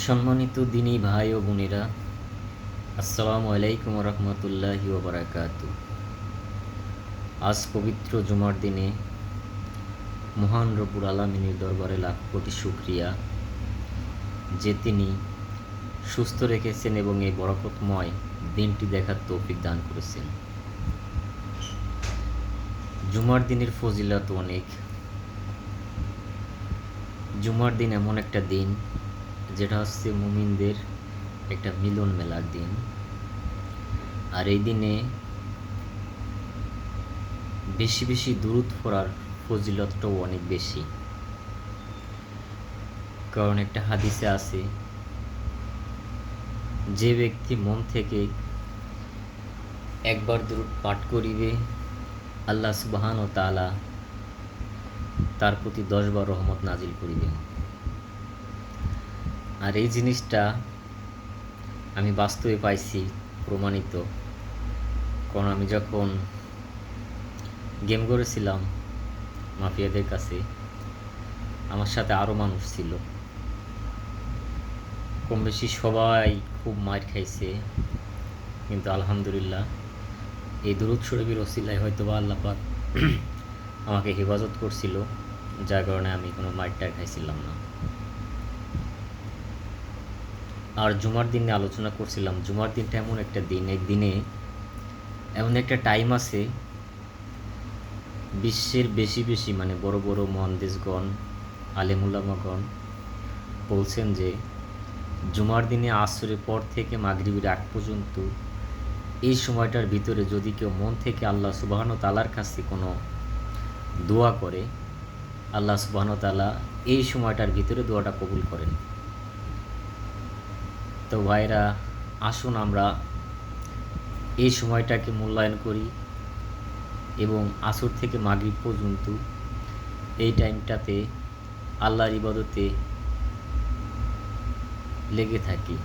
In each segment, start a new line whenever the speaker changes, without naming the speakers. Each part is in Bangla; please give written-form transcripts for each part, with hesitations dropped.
সম্মানিত দিনী ভাই ও বোনেরা, আসসালামু আলাইকুম রহমতুল্লাহি ওবরাকাতু। আজ পবিত্র জুমার দিনে মহান রব্বুল আলামিনের দরবারে লাখ কোটি শুকরিয়া যে তিনি সুস্থ রেখেছেন এবং এই বরকতময় দিনটি দেখার তৌফিক দান করেছেন। জুমার দিনের ফজিলত অনেক। জুমার দিন এমন একটা দিন যেটা হচ্ছে মুমিনদের একটা মিলন মেলার দিন। আর এই দিনে বেশি বেশি দুরূদ পড়ার ফজিলতটাও অনেক বেশি। কারণ একটা হাদিসে আছে, যে ব্যক্তি মন থেকে একবার দুরূদ পাঠ করিবে, আল্লাহ সুবহানাহু ওয়া তাআলা তার প্রতি 10 বার রহমত নাজিল করিবেন। আর এই জিনিসটা আমি বাস্তবে পাইছি, প্রমাণিত। কারণ আমি যখন গেম করেছিলাম মাফিয়াদের কাছে, আমার সাথে আরও মানুষ ছিল। কম বেশি সবাই খুব মার খাইছে, কিন্তু আলহামদুলিল্লাহ এই দুরূদ শরীফের ওসিলায় হয়তো বা আল্লাহ পাক আমাকে হেফাজত করছিল, যার কারণে আমি কোনো মারটার খাইছিলাম না। আর জুমার দিনে আলোচনা করছিলাম, জুমার দিনটা এমন একটা দিন, এই দিনে এমন একটা টাইম আছে, বিশ্বের বেশি বেশি মানে বড় বড় মহাদেশগণ, আলেমুলামাগণ বলছেন যে জুমার দিনে আসরের পর থেকে মাগরিবের আগ পর্যন্ত এই সময়টার ভিতরে যদি কেউ মন থেকে আল্লাহ সুবহানাহু ওয়া তাআলার কাছে কোনো দোয়া করে, আল্লাহ সুবহানাহু ওয়া তাআলা এই সময়টার ভিতরে দোয়াটা কবুল করেন। তো ভাইরা, আসুন আমরা এই সময়টাকে মূল্যায়ন করি এবং আসর থেকে মাগরিব পর্যন্ত এই টাইমটাতে আল্লাহর ইবাদতে লেগে থাকি।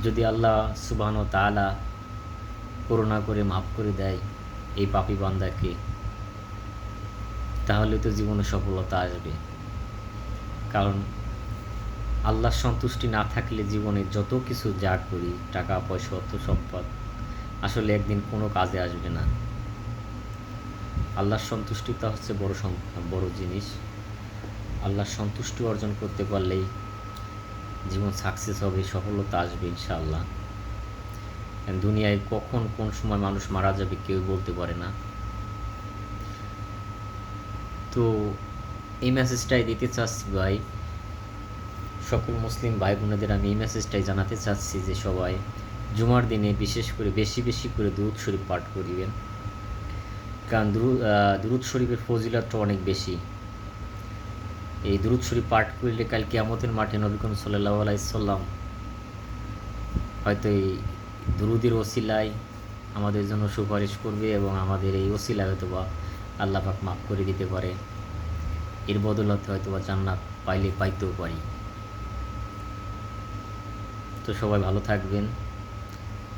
যদি আল্লাহ সুবহানাহু ওয়া তাআলা করুণা করে মাফ করে দেয় এই পাপী বান্দাকে, তাহলে তো জীবনে সফলতা আসবে। কারণ আল্লাহর সন্তুষ্টি না থাকলে জীবনে যত কিছু যা করি, টাকা পয়সা অর্থ সম্পদ, আসলে একদিন কোনো কাজে আসবে না। আল্লাহর সন্তুষ্টিটা হচ্ছে বড় জিনিস। আল্লাহর সন্তুষ্টি অর্জন করতে পারলেই জীবন সাকসেস হবে, সফলতা আসবে ইনশাআল্লাহ। দুনিয়ায় কখন কোন সময় মানুষ মারা যাবে কেউ বলতে পারে না। তো এই মেসেজটাই দিতে চাচ্ছি ভাই, সকল মুসলিম ভাই বোনেদের আমি এই মেসেজটাই জানাতে চাচ্ছি যে সবাই জুমার দিনে বিশেষ করে বেশি বেশি করে দুরূদ শরীফ পাঠ করিবেন। কারণ দুরূদ শরীফের ফজিলতটা অনেক বেশি। এই দুরূদ শরীফ পাঠ করলে কাল কিয়ামতের মাঠে নবী করিম সাল্লাল্লাহু আলাইহি সাল্লাম হয়তো এই দুরূদের ওসিলায় আমাদের জন্য সুপারিশ করবে এবং আমাদের এই ওসিলায় হয়তো বা আল্লাহ পাক মাফ করে দিতে পারে। এর বদৌলতে হয়তো বা জান্নাত পাইতেও পারি। তো সবাই ভালো থাকবেন,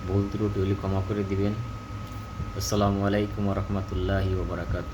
ভুল ত্রুটি হলে ক্ষমা করে দিবেন। আসসালামু আলাইকুম রহমতুল্লাহি ওবরাকাতুহু।